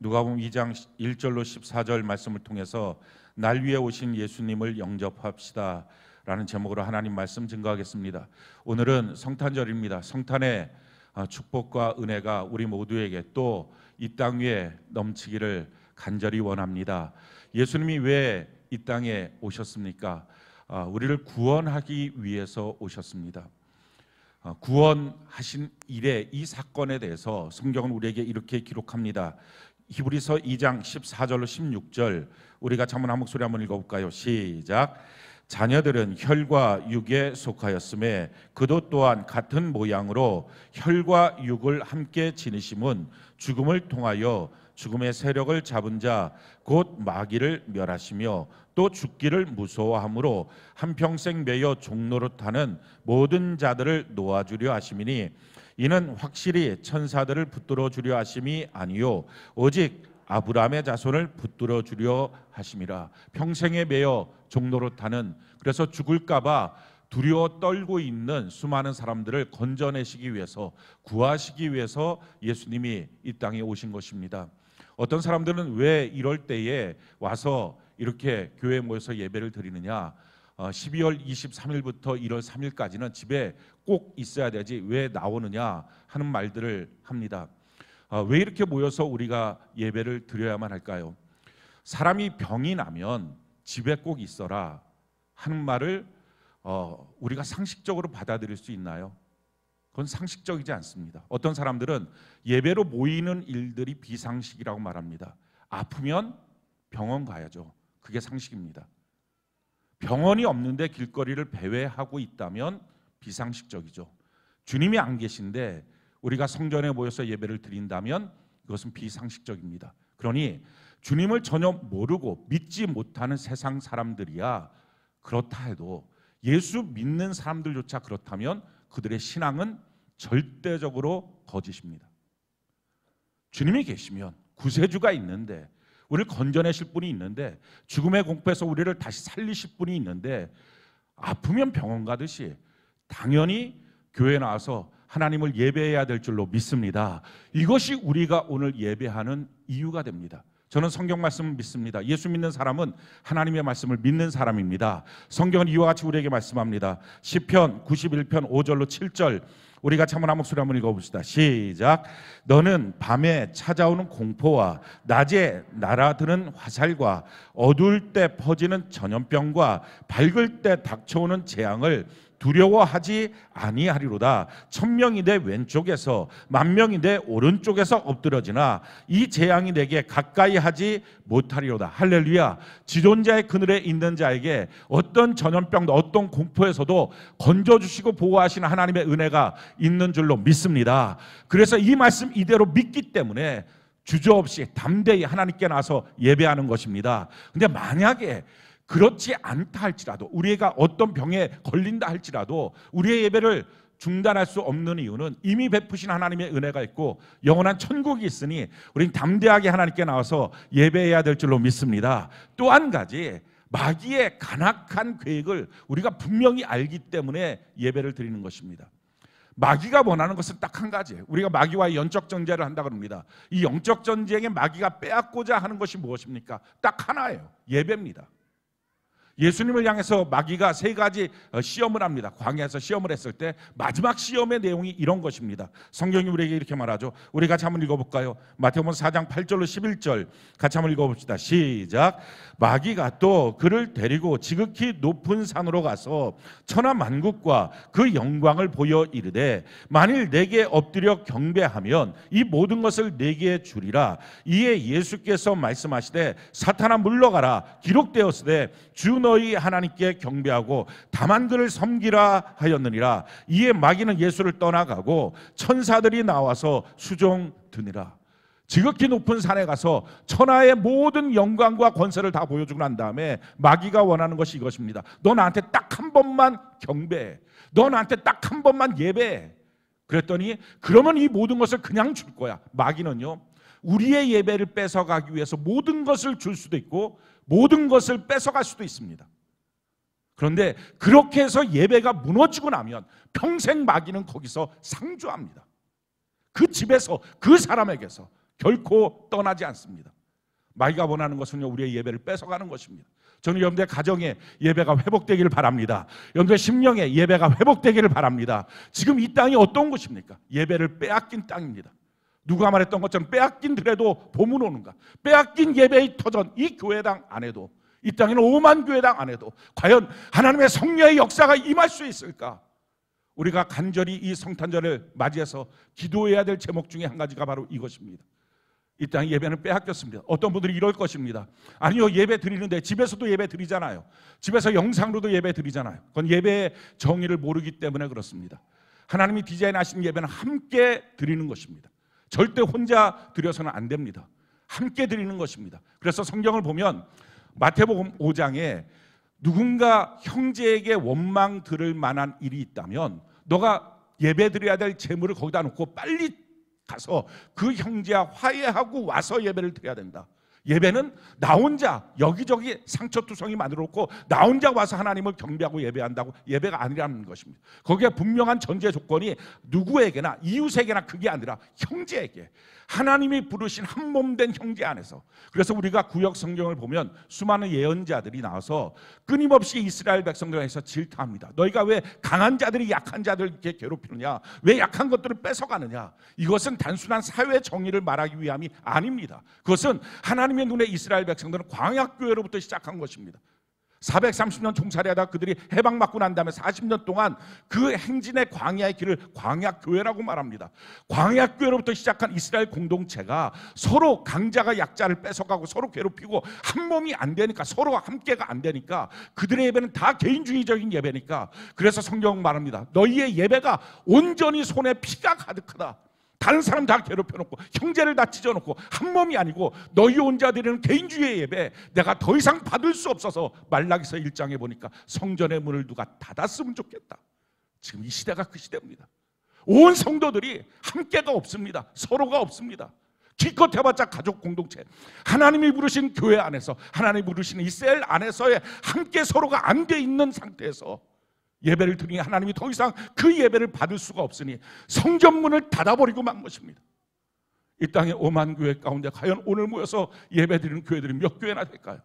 누가복음 2장 1절로 14절 말씀을 통해서 날 위해 오신 예수님을 영접합시다 라는 제목으로 하나님 말씀 증거하겠습니다. 오늘은 성탄절입니다. 성탄의 축복과 은혜가 우리 모두에게 또 이 땅 위에 넘치기를 간절히 원합니다. 예수님이 왜 이 땅에 오셨습니까? 우리를 구원하기 위해서 오셨습니다. 구원하신 일의 이 사건에 대해서 성경은 우리에게 이렇게 기록합니다. 히브리서 2장 14절로 16절 우리가 한번 한 목소리 한번 읽어볼까요? 시작. 자녀들은 혈과 육에 속하였음에 그도 또한 같은 모양으로 혈과 육을 함께 지니심은 죽음을 통하여 죽음의 세력을 잡은 자 곧 마귀를 멸하시며 또 죽기를 무서워함으로 한평생 매여 종노릇하는 모든 자들을 놓아주려 하심이니 이는 확실히 천사들을 붙들어 주려 하심이 아니요 오직 아브라함의 자손을 붙들어 주려 하심이라. 평생에 매여 종노릇하는, 그래서 죽을까 봐 두려워 떨고 있는 수많은 사람들을 건져내시기 위해서, 구하시기 위해서 예수님이 이 땅에 오신 것입니다. 어떤 사람들은 왜 이럴 때에 와서 이렇게 교회에 모여서 예배를 드리느냐, 12월 23일부터 1월 3일까지는 집에 꼭 있어야 되지 왜 나오느냐 하는 말들을 합니다. 왜 이렇게 모여서 우리가 예배를 드려야만 할까요? 사람이 병이 나면 집에 꼭 있어라 하는 말을 우리가 상식적으로 받아들일 수 있나요? 그건 상식적이지 않습니다. 어떤 사람들은 예배로 모이는 일들이 비상식이라고 말합니다. 아프면 병원 가야죠. 그게 상식입니다. 병원이 없는데 길거리를 배회하고 있다면 비상식적이죠. 주님이 안 계신데 우리가 성전에 모여서 예배를 드린다면 그것은 비상식적입니다. 그러니 주님을 전혀 모르고 믿지 못하는 세상 사람들이야 그렇다 해도, 예수 믿는 사람들조차 그렇다면 그들의 신앙은 절대적으로 거짓입니다. 주님이 계시면, 구세주가 있는데, 우리를 건져내실 분이 있는데, 죽음의 공포에서 우리를 다시 살리실 분이 있는데, 아프면 병원 가듯이 당연히 교회에 나와서 하나님을 예배해야 될 줄로 믿습니다. 이것이 우리가 오늘 예배하는 이유가 됩니다. 저는 성경 말씀을 믿습니다. 예수 믿는 사람은 하나님의 말씀을 믿는 사람입니다. 성경은 이와 같이 우리에게 말씀합니다. 시편 91편 5절로 7절 우리가 한번 목소리 한번 읽어봅시다. 시작. 너는 밤에 찾아오는 공포와 낮에 날아드는 화살과 어두울 때 퍼지는 전염병과 밝을 때 닥쳐오는 재앙을 두려워하지 아니하리로다. 1000명이 내 왼쪽에서 10,000명이 내 오른쪽에서 엎드러지나 이 재앙이 내게 가까이 하지 못하리로다. 할렐루야. 지존자의 그늘에 있는 자에게 어떤 전염병도 어떤 공포에서도 건져주시고 보호하시는 하나님의 은혜가 있는 줄로 믿습니다. 그래서 이 말씀 이대로 믿기 때문에 주저없이 담대히 하나님께 나서 예배하는 것입니다. 근데 만약에 그렇지 않다 할지라도, 우리가 어떤 병에 걸린다 할지라도 우리의 예배를 중단할 수 없는 이유는 이미 베푸신 하나님의 은혜가 있고 영원한 천국이 있으니 우리는 담대하게 하나님께 나와서 예배해야 될 줄로 믿습니다. 또 한 가지, 마귀의 간악한 계획을 우리가 분명히 알기 때문에 예배를 드리는 것입니다. 마귀가 원하는 것은 딱 한 가지예요. 우리가 마귀와의 영적 전쟁을 한다고 합니다. 이 영적 전쟁에 마귀가 빼앗고자 하는 것이 무엇입니까? 딱 하나예요. 예배입니다. 예수님을 향해서 마귀가 3가지 시험을 합니다. 광야에서 시험을 했을 때 마지막 시험의 내용이 이런 것입니다. 성경이 우리에게 이렇게 말하죠. 우리 같이 한번 읽어볼까요? 마태복음 4장 8절로 11절 같이 한번 읽어봅시다. 시작. 마귀가 또 그를 데리고 지극히 높은 산으로 가서 천하만국과 그 영광을 보여 이르되 만일 내게 엎드려 경배하면 이 모든 것을 내게 주리라. 이에 예수께서 말씀하시되 사탄아 물러가라. 기록되었으되 주 너희 하나님께 경배하고 다만 그를 섬기라 하였느니라. 이에 마귀는 예수를 떠나가고 천사들이 나와서 수종드니라. 지극히 높은 산에 가서 천하의 모든 영광과 권세를 다 보여주고 난 다음에 마귀가 원하는 것이 이것입니다. 너 나한테 딱 한 번만 경배해. 너 나한테 딱 한 번만 예배해. 그랬더니 그러면 이 모든 것을 그냥 줄 거야. 마귀는요, 우리의 예배를 뺏어가기 위해서 모든 것을 줄 수도 있고 모든 것을 뺏어갈 수도 있습니다. 그런데 그렇게 해서 예배가 무너지고 나면 평생 마귀는 거기서 상주합니다. 그 집에서, 그 사람에게서 결코 떠나지 않습니다. 마귀가 원하는 것은요, 우리의 예배를 뺏어가는 것입니다. 저는 여러분들의 가정에 예배가 회복되기를 바랍니다. 여러분들의 심령에 예배가 회복되기를 바랍니다. 지금 이 땅이 어떤 곳입니까? 예배를 빼앗긴 땅입니다. 누가 말했던 것처럼 빼앗긴 들에도 봄은 오는가? 빼앗긴 예배의 터전, 이 교회당 안에도, 이 땅에는 5만 교회당 안에도 과연 하나님의 성령의 역사가 임할 수 있을까? 우리가 간절히 이 성탄절을 맞이해서 기도해야 될 제목 중에 한 가지가 바로 이것입니다. 이 땅 예배는 빼앗겼습니다. 어떤 분들이 이럴 것입니다. 아니요, 예배 드리는데 집에서도 예배 드리잖아요. 집에서 영상으로도 예배 드리잖아요. 그건 예배의 정의를 모르기 때문에 그렇습니다. 하나님이 디자인하신 예배는 함께 드리는 것입니다. 절대 혼자 드려서는 안 됩니다. 함께 드리는 것입니다. 그래서 성경을 보면 마태복음 5장에 누군가 형제에게 원망 들을 만한 일이 있다면 너가 예배 드려야 될 재물을 거기다 놓고 빨리 가서 그 형제와 화해하고 와서 예배를 드려야 된다. 예배는 나 혼자 여기저기 상처투성이 만들어 놓고 나 혼자 와서 하나님을 경배하고 예배한다고 예배가 아니라는 것입니다. 거기에 분명한 전제 조건이 누구에게나 이웃에게나 그게 아니라 형제에게, 하나님이 부르신 한 몸 된 형제 안에서. 그래서 우리가 구약 성경을 보면 수많은 예언자들이 나와서 끊임없이 이스라엘 백성들에게서 질타합니다. 너희가 왜 강한 자들이 약한 자들을 이렇게 괴롭히느냐, 왜 약한 것들을 뺏어가느냐. 이것은 단순한 사회 정의를 말하기 위함이 아닙니다. 그것은 하나님의 눈에 이스라엘 백성들은 광야교회로부터 시작한 것입니다. 430년 종살이하다 그들이 해방받고 난 다음에 40년 동안 그 행진의 광야의 길을 광야교회라고 말합니다. 광야교회로부터 시작한 이스라엘 공동체가 서로 강자가 약자를 뺏어가고 서로 괴롭히고 한 몸이 안 되니까, 서로 함께가 안 되니까 그들의 예배는 다 개인주의적인 예배니까, 그래서 성경 말합니다. 너희의 예배가 온전히 손에 피가 가득하다. 다른 사람 다 괴롭혀놓고 형제를 다 찢어놓고 한 몸이 아니고 너희 혼자 드리는 개인주의 예배, 내가 더 이상 받을 수 없어서 말라기서 1장에 보니까 성전의 문을 누가 닫았으면 좋겠다. 지금 이 시대가 그 시대입니다. 온 성도들이 함께가 없습니다. 서로가 없습니다. 기껏 해봤자 가족 공동체, 하나님이 부르신 교회 안에서, 하나님이 부르신 이 셀 안에서의 함께 서로가 안 돼 있는 상태에서 예배를 드리니 하나님이 더 이상 그 예배를 받을 수가 없으니 성전문을 닫아버리고 만 것입니다. 이 땅의 5만 교회 가운데 과연 오늘 모여서 예배 드리는 교회들이 몇 교회나 될까요?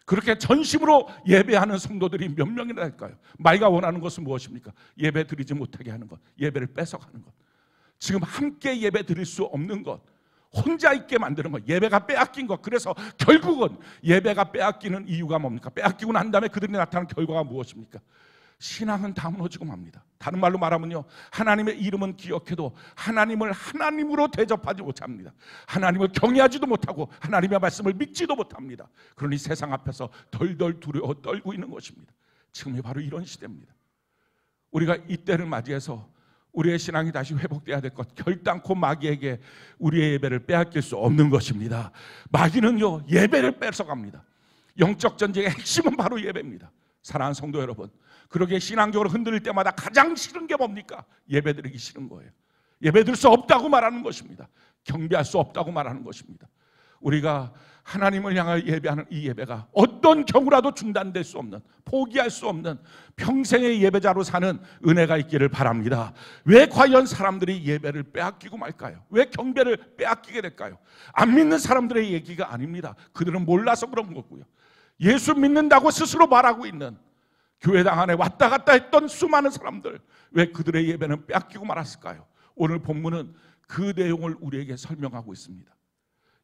그렇게 전심으로 예배하는 성도들이 몇 명이나 될까요? 마귀가 원하는 것은 무엇입니까? 예배 드리지 못하게 하는 것, 예배를 뺏어가는 것, 지금 함께 예배 드릴 수 없는 것, 혼자 있게 만드는 것, 예배가 빼앗긴 것. 그래서 결국은 예배가 빼앗기는 이유가 뭡니까? 빼앗기고 난 다음에 그들이 나타나는 결과가 무엇입니까? 신앙은 다 무너지고 맙니다. 다른 말로 말하면요, 하나님의 이름은 기억해도 하나님을 하나님으로 대접하지 못합니다. 하나님을 경외하지도 못하고 하나님의 말씀을 믿지도 못합니다. 그러니 세상 앞에서 덜덜 두려워 떨고 있는 것입니다. 지금이 바로 이런 시대입니다. 우리가 이때를 맞이해서 우리의 신앙이 다시 회복돼야 될 것, 결단코 마귀에게 우리의 예배를 빼앗길 수 없는 것입니다. 마귀는요, 예배를 뺏어갑니다. 영적 전쟁의 핵심은 바로 예배입니다. 사랑하는 성도 여러분, 그렇게 신앙적으로 흔들릴 때마다 가장 싫은 게 뭡니까? 예배드리기 싫은 거예요. 예배드릴 수 없다고 말하는 것입니다. 경배할 수 없다고 말하는 것입니다. 우리가 하나님을 향하여 예배하는 이 예배가 어떤 경우라도 중단될 수 없는, 포기할 수 없는 평생의 예배자로 사는 은혜가 있기를 바랍니다. 왜 과연 사람들이 예배를 빼앗기고 말까요? 왜 경배를 빼앗기게 될까요? 안 믿는 사람들의 얘기가 아닙니다. 그들은 몰라서 그런 거고요. 예수 믿는다고 스스로 말하고 있는 교회당 안에 왔다 갔다 했던 수많은 사람들, 왜 그들의 예배는 빼앗기고 말았을까요? 오늘 본문은 그 내용을 우리에게 설명하고 있습니다.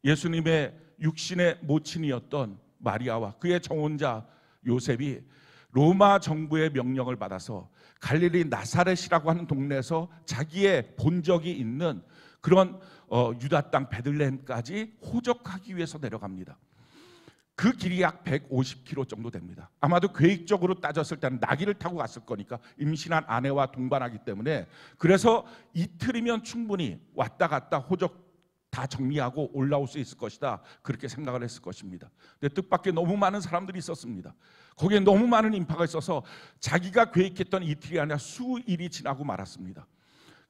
예수님의 육신의 모친이었던 마리아와 그의 정혼자 요셉이 로마 정부의 명령을 받아서 갈릴리 나사렛이라고 하는 동네에서 자기의 본적이 있는 그런 유다 땅 베들레헴까지 호적하기 위해서 내려갑니다. 그 길이 약 150km 정도 됩니다. 아마도 계획적으로 따졌을 때는 나귀를 타고 갔을 거니까, 임신한 아내와 동반하기 때문에, 그래서 이틀이면 충분히 왔다 갔다 호적 다 정리하고 올라올 수 있을 것이다, 그렇게 생각을 했을 것입니다. 근데 뜻밖의 너무 많은 사람들이 있었습니다. 거기에 너무 많은 인파가 있어서 자기가 계획했던 이틀이 아니라 수일이 지나고 말았습니다.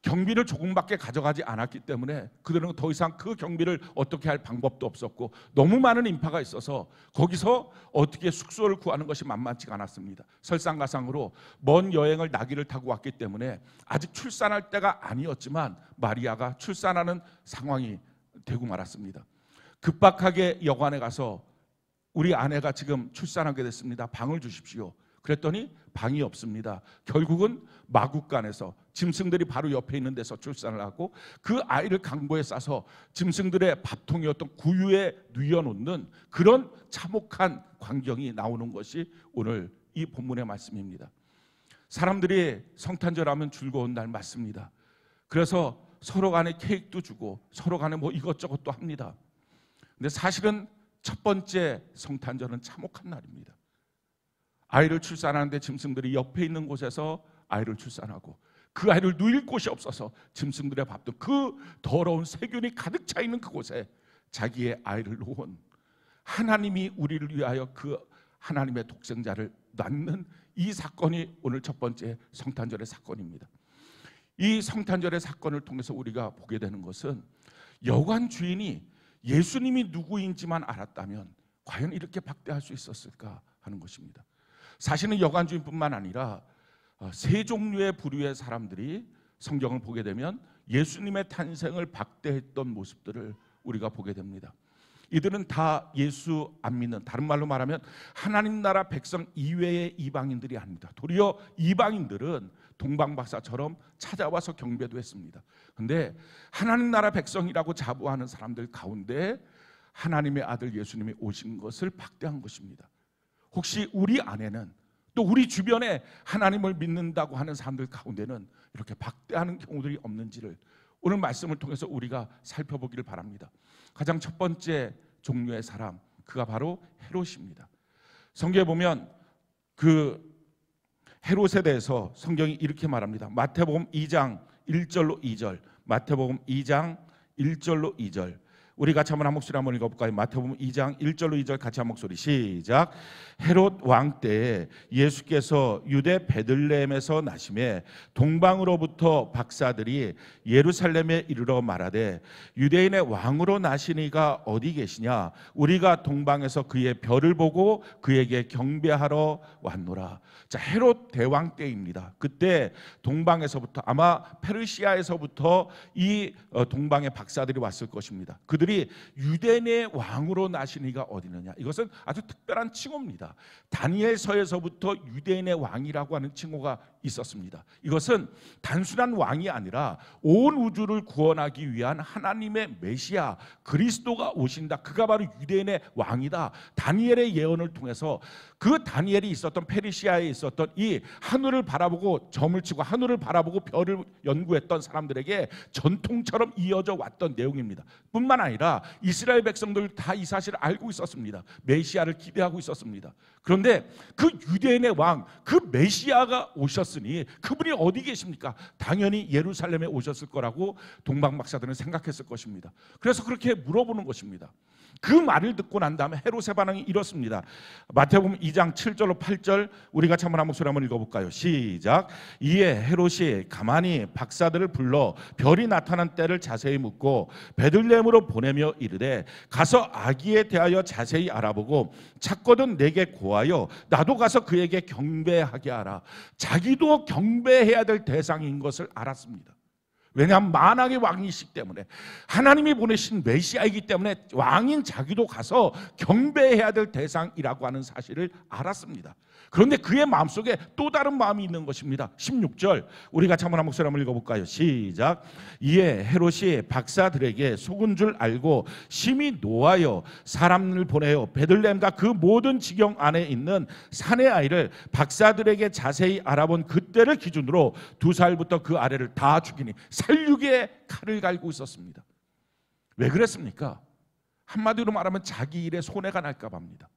경비를 조금밖에 가져가지 않았기 때문에 그들은 더 이상 그 경비를 어떻게 할 방법도 없었고, 너무 많은 인파가 있어서 거기서 어떻게 숙소를 구하는 것이 만만치가 않았습니다. 설상가상으로 먼 여행을 나귀를 타고 왔기 때문에 아직 출산할 때가 아니었지만 마리아가 출산하는 상황이 되고 말았습니다. 급박하게 여관에 가서 우리 아내가 지금 출산하게 됐습니다. 방을 주십시오. 그랬더니 방이 없습니다. 결국은 마국간에서 짐승들이 바로 옆에 있는 데서 출산을 하고 그 아이를 강보에 싸서 짐승들의 밥통이었던 구유에 뉘어놓는 그런 참혹한 광경이 나오는 것이 오늘 이 본문의 말씀입니다. 사람들이 성탄절하면 즐거운 날 맞습니다. 그래서 서로 간에 케이크도 주고 서로 간에 뭐 이것저것도 합니다. 근데 사실은 첫 번째 성탄절은 참혹한 날입니다. 아이를 출산하는데 짐승들이 옆에 있는 곳에서 아이를 출산하고 그 아이를 누일 곳이 없어서 짐승들의 밥도 그 더러운 세균이 가득 차 있는 그곳에 자기의 아이를 놓은 하나님이 우리를 위하여 그 하나님의 독생자를 낳는 이 사건이 오늘 첫 번째 성탄절의 사건입니다. 이 성탄절의 사건을 통해서 우리가 보게 되는 것은 여관 주인이 예수님이 누구인지만 알았다면 과연 이렇게 박대할 수 있었을까 하는 것입니다. 사실은 여관 주인뿐만 아니라 세 종류의 부류의 사람들이 성경을 보게 되면 예수님의 탄생을 박대했던 모습들을 우리가 보게 됩니다. 이들은 다 예수 안 믿는, 다른 말로 말하면 하나님 나라 백성 이외의 이방인들이 아닙니다. 도리어 이방인들은 동방박사처럼 찾아와서 경배도 했습니다. 그런데 하나님 나라 백성이라고 자부하는 사람들 가운데 하나님의 아들 예수님이 오신 것을 박대한 것입니다. 혹시 우리 안에는 또 우리 주변에 하나님을 믿는다고 하는 사람들 가운데는 이렇게 박대하는 경우들이 없는지를 오늘 말씀을 통해서 우리가 살펴보기를 바랍니다. 가장 첫 번째 종류의 사람, 그가 바로 헤롯입니다. 성경에 보면 그 헤롯에 대해서 성경이 이렇게 말합니다. 마태복음 2장 1절로 2절, 마태복음 2장 1절로 2절. 우리 같이 한번 한 목소리 한번 읽어볼까요? 마태복음 2장 1절로 2절 같이 한 목소리 시작. 헤롯 왕 때에 예수께서 유대 베들레헴에서 나심에 동방으로부터 박사들이 예루살렘에 이르러 말하되 유대인의 왕으로 나시니가 어디 계시냐? 우리가 동방에서 그의 별을 보고 그에게 경배하러 왔노라. 자, 헤롯 대왕 때입니다. 그때 동방에서부터 아마 페르시아에서부터 이 동방의 박사들이 왔을 것입니다. 그들이 유대인의 왕으로 나시니가 어디느냐? 이것은 아주 특별한 칭호입니다. 다니엘서에서부터 유대인의 왕이라고 하는 칭호가 있었습니다. 이것은 단순한 왕이 아니라 온 우주를 구원하기 위한 하나님의 메시아 그리스도가 오신다. 그가 바로 유대인의 왕이다. 다니엘의 예언을 통해서 그 다니엘이 있었던 페르시아에 있었던 이 하늘을 바라보고 점을 치고 하늘을 바라보고 별을 연구했던 사람들에게 전통처럼 이어져 왔던 내용입니다. 뿐만 아니라 이스라엘 백성들 다 이 사실을 알고 있었습니다. 메시아를 기대하고 있었습니다. 그런데 그 유대인의 왕, 그 메시아가 오셨으니 그분이 어디 계십니까? 당연히 예루살렘에 오셨을 거라고 동방 박사들은 생각했을 것입니다. 그래서 그렇게 물어보는 것입니다. 그 말을 듣고 난 다음에 헤롯의 반응이 이렇습니다. 마태복음 2장 7절로 8절 우리 같이 한번 한 목소리 한번 읽어볼까요? 시작. 이에 헤롯이 가만히 박사들을 불러 별이 나타난 때를 자세히 묻고 베들레헴으로 보내며 이르되 가서 아기에 대하여 자세히 알아보고 찾거든 내게 고하여 나도 가서 그에게 경배하게 하라. 자기도 경배해야 될 대상인 것을 알았습니다. 왜냐하면 만왕의 왕이시기 때문에 하나님이 보내신 메시아이기 때문에 왕인 자기도 가서 경배해야 될 대상이라고 하는 사실을 알았습니다. 그런데 그의 마음속에 또 다른 마음이 있는 것입니다. 16절 우리 같이 한번 한 목소리 한번 읽어볼까요? 시작. 이에 헤롯이 박사들에게 속은 줄 알고 심히 노하여 사람을 보내어 베들레헴과 그 모든 지경 안에 있는 사내 아이를 박사들에게 자세히 알아본 그때를 기준으로 2살부터 그 아래를 다 죽이니 살육의 칼을 갈고 있었습니다. 왜 그랬습니까? 한마디로 말하면 자기 일에 손해가 날까 봐입니다.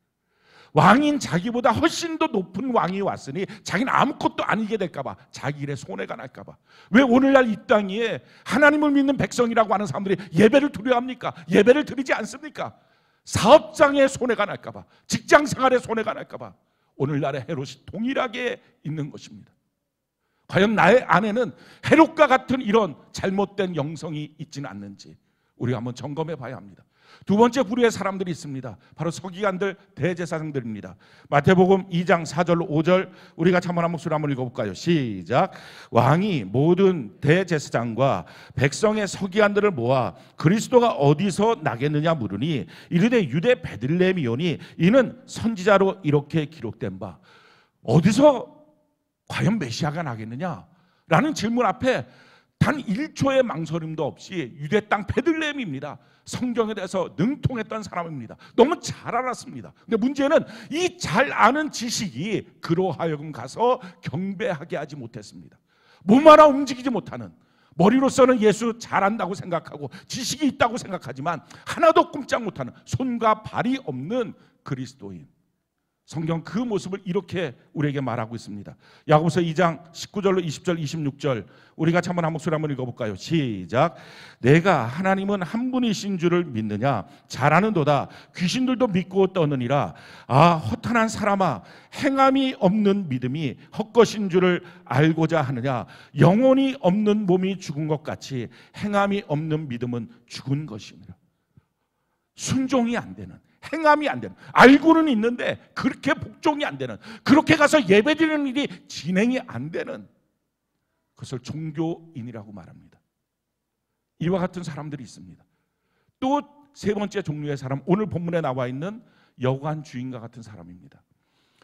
왕인 자기보다 훨씬 더 높은 왕이 왔으니 자기는 아무것도 아니게 될까 봐, 자기 일에 손해가 날까 봐. 왜 오늘날 이 땅 위에 하나님을 믿는 백성이라고 하는 사람들이 예배를 두려워합니까? 예배를 드리지 않습니까? 사업장에 손해가 날까 봐, 직장 생활에 손해가 날까 봐 오늘날의 헤롯이 동일하게 있는 것입니다. 과연 나의 안에는 헤롯과 같은 이런 잘못된 영성이 있지는 않는지 우리가 한번 점검해 봐야 합니다. 두 번째 부류의 사람들이 있습니다. 바로 서기관들, 대제사장들입니다. 마태복음 2장 4절 5절 우리가 한번 한 목소리 한번 읽어볼까요? 시작. 왕이 모든 대제사장과 백성의 서기관들을 모아 그리스도가 어디서 나겠느냐 물으니 이르되 유대 베들레헴이오니 이는 선지자로 이렇게 기록된 바. 어디서 과연 메시아가 나겠느냐? 라는 질문 앞에 단 1초의 망설임도 없이 유대 땅 베들레헴입니다. 성경에 대해서 능통했던 사람입니다. 너무 잘 알았습니다. 근데 문제는 이 잘 아는 지식이 그로 하여금 가서 경배하게 하지 못했습니다. 몸 하나 움직이지 못하는, 머리로서는 예수 잘 안다고 생각하고 지식이 있다고 생각하지만 하나도 꼼짝 못하는, 손과 발이 없는 그리스도인. 성경 그 모습을 이렇게 우리에게 말하고 있습니다. 야고보서 2장 19절로 20절 26절 우리가 한번 한 목소리 한번 읽어볼까요? 시작. 내가 하나님은 한 분이신 줄을 믿느냐? 잘 아는도다. 귀신들도 믿고 떠느니라. 아, 허탄한 사람아, 행함이 없는 믿음이 헛것인 줄을 알고자 하느냐? 영혼이 없는 몸이 죽은 것 같이 행함이 없는 믿음은 죽은 것이니라. 순종이 안 되는, 행함이 안 되는, 알고는 있는데 그렇게 복종이 안 되는, 그렇게 가서 예배드리는 일이 진행이 안 되는, 그것을 종교인이라고 말합니다. 이와 같은 사람들이 있습니다. 또 세 번째 종류의 사람, 오늘 본문에 나와 있는 여관 주인과 같은 사람입니다.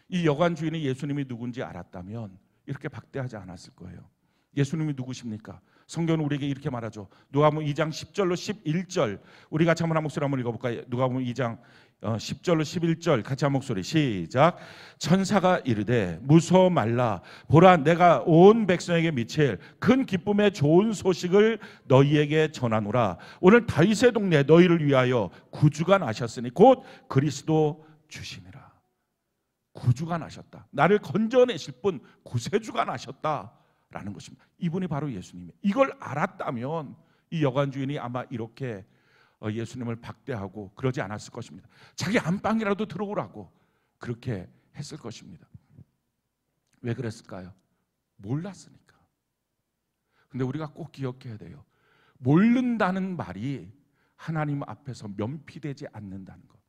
이 여관 주인이 예수님이 누군지 알았다면 이렇게 박대하지 않았을 거예요. 예수님이 누구십니까? 성경은 우리에게 이렇게 말하죠. 누가복음 2장 10절로 11절 우리 같이 한번 한 목소리 한번 읽어볼까요? 누가복음 2장 10절로 11절 같이 한 목소리 시작. 천사가 이르되 무서워 말라. 보라, 내가 온 백성에게 미칠 큰 기쁨의 좋은 소식을 너희에게 전하노라. 오늘 다윗의 동네 너희를 위하여 구주가 나셨으니 곧 그리스도 주시니라. 구주가 나셨다. 나를 건져내실 분 구세주가 나셨다 라는 것입니다. 이분이 바로 예수님이에요. 이걸 알았다면 이 여관 주인이 아마 이렇게 예수님을 박대하고 그러지 않았을 것입니다. 자기 안방이라도 들어오라고 그렇게 했을 것입니다. 왜 그랬을까요? 몰랐으니까. 근데 우리가 꼭 기억해야 돼요. 모른다는 말이 하나님 앞에서 면피되지 않는다는 것.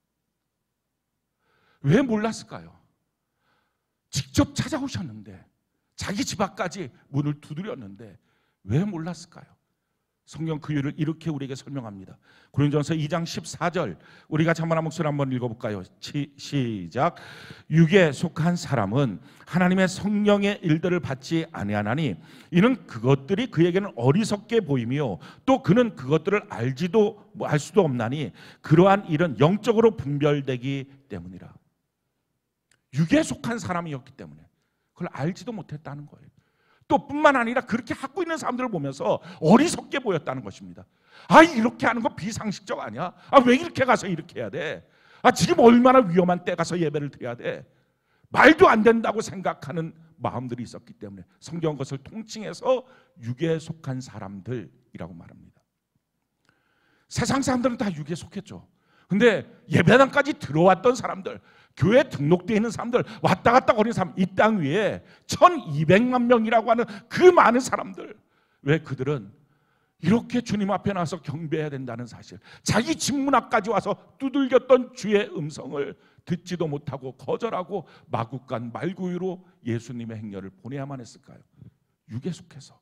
왜 몰랐을까요? 직접 찾아오셨는데, 자기 집 앞까지 문을 두드렸는데 왜 몰랐을까요? 성경 그 이유를 이렇게 우리에게 설명합니다. 고린도전서 2장 14절 우리 같이 한번 한 목소리 한번 읽어볼까요? 시작. 육에 속한 사람은 하나님의 성령의 일들을 받지 아니하나니 이는 그것들이 그에게는 어리석게 보이며 또 그는 그것들을 알 수도 없나니 그러한 일은 영적으로 분별되기 때문이라. 육에 속한 사람이었기 때문에 그걸 알지도 못했다는 거예요. 또 뿐만 아니라 그렇게 하고 있는 사람들을 보면서 어리석게 보였다는 것입니다. 아, 이렇게 하는 거 비상식적 아니야? 아, 왜 이렇게 가서 이렇게 해야 돼? 아, 지금 얼마나 위험한 때 가서 예배를 드려야 돼? 말도 안 된다고 생각하는 마음들이 있었기 때문에 성경 것을 통칭해서 육에 속한 사람들이라고 말합니다. 세상 사람들은 다 육에 속했죠. 근데 예배당까지 들어왔던 사람들, 교회 등록되어 있는 사람들, 왔다 갔다 거리는 사람, 이 땅 위에 1200만 명이라고 하는 그 많은 사람들, 왜 그들은 이렇게 주님 앞에 나와서 경배해야 된다는 사실, 자기 집 문 앞까지 와서 두들겼던 주의 음성을 듣지도 못하고 거절하고 마구간 말구유로 예수님의 행렬을 보내야만 했을까요? 육에 속해서.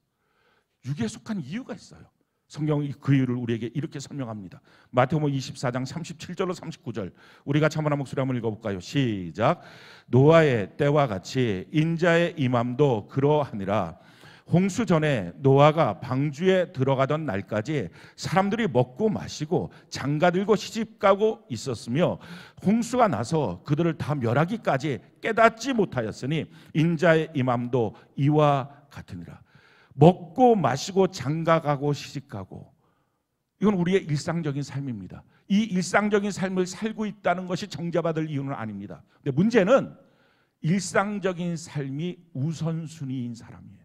육에 속한 이유가 있어요. 성경이 그 이유를 우리에게 이렇게 설명합니다. 마태복음 24장 37절로 39절 우리 같이 한번 한 목소리 한번 읽어볼까요? 시작. 노아의 때와 같이 인자의 임함도 그러하니라. 홍수 전에 노아가 방주에 들어가던 날까지 사람들이 먹고 마시고 장가들고 시집가고 있었으며 홍수가 나서 그들을 다 멸하기까지 깨닫지 못하였으니 인자의 임함도 이와 같으니라. 먹고 마시고 장가가고 시집가고, 이건 우리의 일상적인 삶입니다. 이 일상적인 삶을 살고 있다는 것이 정죄받을 이유는 아닙니다. 근데 문제는 일상적인 삶이 우선순위인 사람이에요.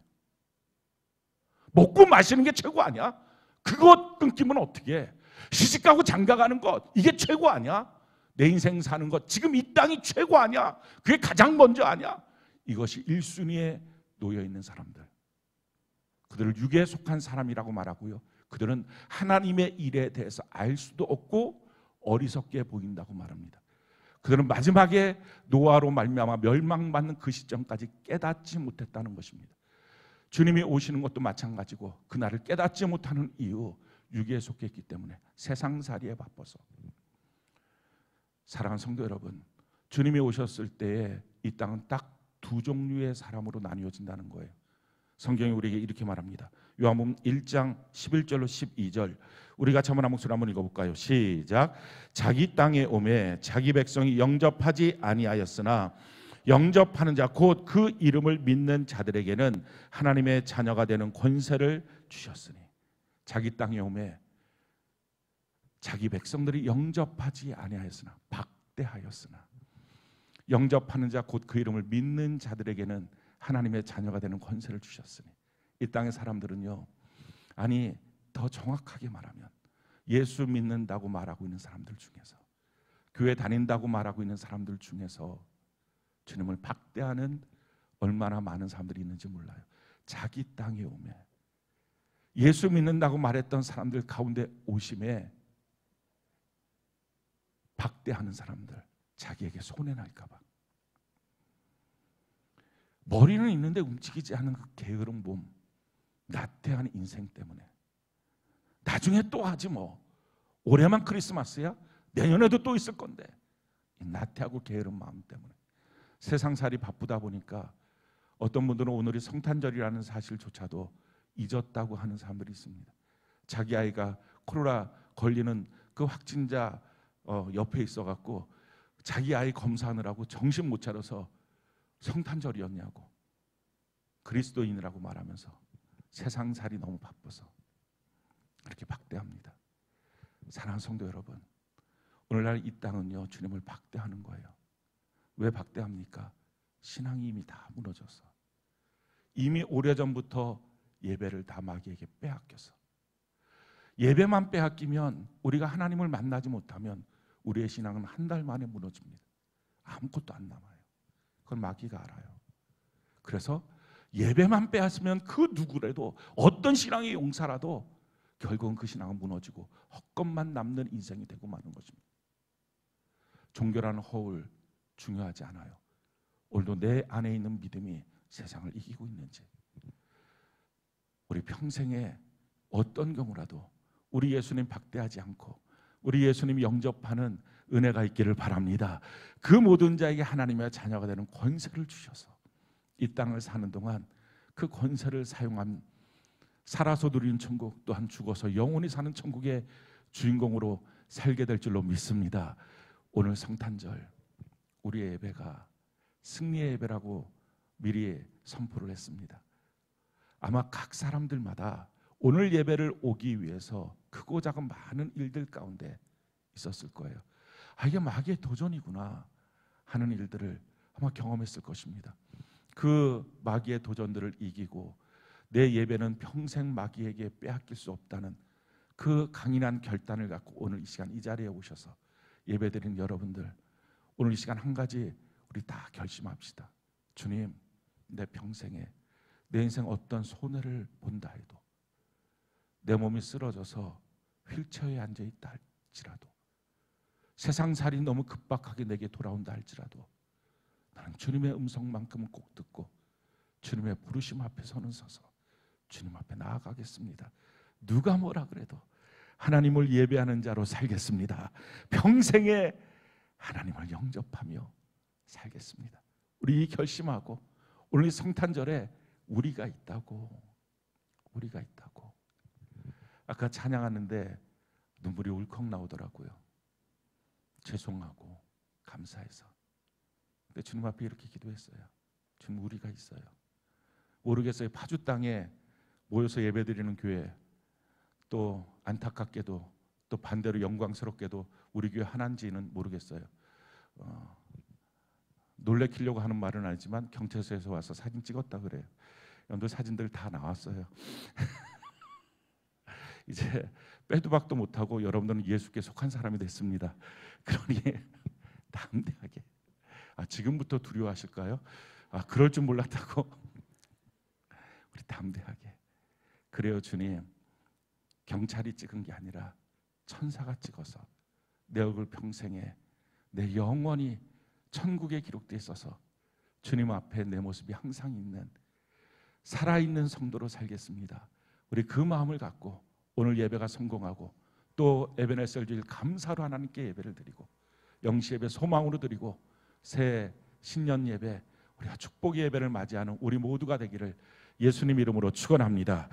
먹고 마시는 게 최고 아니야? 그것 끊기면 어떻게 해? 시집가고 장가가는 것, 이게 최고 아니야? 내 인생 사는 것, 지금 이 땅이 최고 아니야? 그게 가장 먼저 아니야? 이것이 1순위에 놓여있는 사람들, 그들을 육에 속한 사람이라고 말하고요. 그들은 하나님의 일에 대해서 알 수도 없고 어리석게 보인다고 말합니다. 그들은 마지막에 노아로 말미암아 멸망받는 그 시점까지 깨닫지 못했다는 것입니다. 주님이 오시는 것도 마찬가지고 그날을 깨닫지 못하는 이유, 유기에 속했기 때문에, 세상살이에 바빠서. 사랑하는 성도 여러분, 주님이 오셨을 때에 이 땅은 딱 두 종류의 사람으로 나뉘어진다는 거예요. 성경이 우리에게 이렇게 말합니다. 요한복음 1장 11절로 12절, 우리 같이 한번 한 목소리 한번 읽어볼까요? 시작. 자기 땅에 오매 자기 백성이 영접하지 아니하였으나 영접하는 자 곧 그 이름을 믿는 자들에게는 하나님의 자녀가 되는 권세를 주셨으니. 자기 땅에 오매 자기 백성들이 영접하지 아니하였으나, 박대하였으나, 영접하는 자 곧 그 이름을 믿는 자들에게는 하나님의 자녀가 되는 권세를 주셨으니. 이 땅의 사람들은요, 아니 더 정확하게 말하면 예수 믿는다고 말하고 있는 사람들 중에서, 교회 다닌다고 말하고 있는 사람들 중에서 주님을 박대하는 얼마나 많은 사람들이 있는지 몰라요. 자기 땅에 오매 예수 믿는다고 말했던 사람들 가운데 오심에 박대하는 사람들, 자기에게 손해날까 봐. 머리는 있는데 움직이지 않는 그 게으른 몸, 나태한 인생 때문에 나중에 또 하지 뭐, 올해만 크리스마스야? 내년에도 또 있을 건데, 이 나태하고 게으른 마음 때문에 세상살이 바쁘다 보니까 어떤 분들은 오늘이 성탄절이라는 사실조차도 잊었다고 하는 사람들이 있습니다. 자기 아이가 코로나 걸리는 그 확진자 옆에 있어갖고 자기 아이 검사하느라고 정신 못 차려서 성탄절이었냐고, 그리스도인이라고 말하면서 세상살이 너무 바빠서 그렇게 박대합니다. 사랑하는 성도 여러분, 오늘날 이 땅은요 주님을 박대하는 거예요. 왜 박대합니까? 신앙이 이미 다 무너져서, 이미 오래전부터 예배를 다 마귀에게 빼앗겨서. 예배만 빼앗기면, 우리가 하나님을 만나지 못하면 우리의 신앙은 한 달 만에 무너집니다. 아무것도 안 남아요. 그건 마귀가 알아요. 그래서 예배만 빼앗으면 그 누구라도, 어떤 신앙의 용사라도 결국은 그 신앙은 무너지고 헛것만 남는 인생이 되고 마는 것입니다. 종교라는 허울 중요하지 않아요. 오늘도 내 안에 있는 믿음이 세상을 이기고 있는지, 우리 평생에 어떤 경우라도 우리 예수님 박대하지 않고 우리 예수님 영접하는 은혜가 있기를 바랍니다. 그 모든 자에게 하나님의 자녀가 되는 권세를 주셔서 이 땅을 사는 동안 그 권세를 사용한, 살아서 누리는 천국, 또한 죽어서 영원히 사는 천국의 주인공으로 살게 될 줄로 믿습니다. 오늘 성탄절 우리의 예배가 승리의 예배라고 미리 선포를 했습니다. 아마 각 사람들마다 오늘 예배를 오기 위해서 크고 작은 많은 일들 가운데 있었을 거예요. 이게 마귀의 도전이구나 하는 일들을 아마 경험했을 것입니다. 그 마귀의 도전들을 이기고 내 예배는 평생 마귀에게 빼앗길 수 없다는 그 강인한 결단을 갖고 오늘 이 시간 이 자리에 오셔서 예배드린 여러분들, 오늘 이 시간 한 가지 우리 다 결심합시다. 주님, 내 평생에 내 인생 어떤 손해를 본다 해도, 내 몸이 쓰러져서 휠체어에 앉아있다 할지라도, 세상살이 너무 급박하게 내게 돌아온다 할지라도 나는 주님의 음성만큼은 꼭 듣고 주님의 부르심 앞에 서는 서서 주님 앞에 나아가겠습니다. 누가 뭐라 그래도 하나님을 예배하는 자로 살겠습니다. 평생에 하나님을 영접하며 살겠습니다. 우리 결심하고 오늘 성탄절에 우리가 있다고. 아까 찬양하는데 눈물이 울컥 나오더라고요. 죄송하고 감사해서. 근데 주님 앞에 이렇게 기도했어요. 주님, 우리가 있어요. 모르겠어요. 파주 땅에 모여서 예배드리는 교회, 또 안타깝게도 또 반대로 영광스럽게도 우리 교회 하나인지는 모르겠어요. 놀래키려고 하는 말은 아니지만 경찰서에서 와서 사진 찍었다 그래요. 여러분들 사진들 다 나왔어요. 이제 빼도 박도 못하고 여러분들은 예수께 속한 사람이 됐습니다. 그러니 담대하게. 지금부터 두려워하실까요? 그럴 줄 몰랐다고. 우리 담대하게. 그래요 주님, 경찰이 찍은 게 아니라 천사가 찍어서 내 얼굴 평생에 내 영원히 천국에 기록되어 있어서 주님 앞에 내 모습이 항상 있는 살아있는 성도로 살겠습니다. 우리 그 마음을 갖고 오늘 예배가 성공하고 또 에베네셀 주일 감사로 하나님께 예배를 드리고 영시 예배 소망으로 드리고 새 신년 예배 우리가 축복의 예배를 맞이하는 우리 모두가 되기를 예수님 이름으로 축원합니다.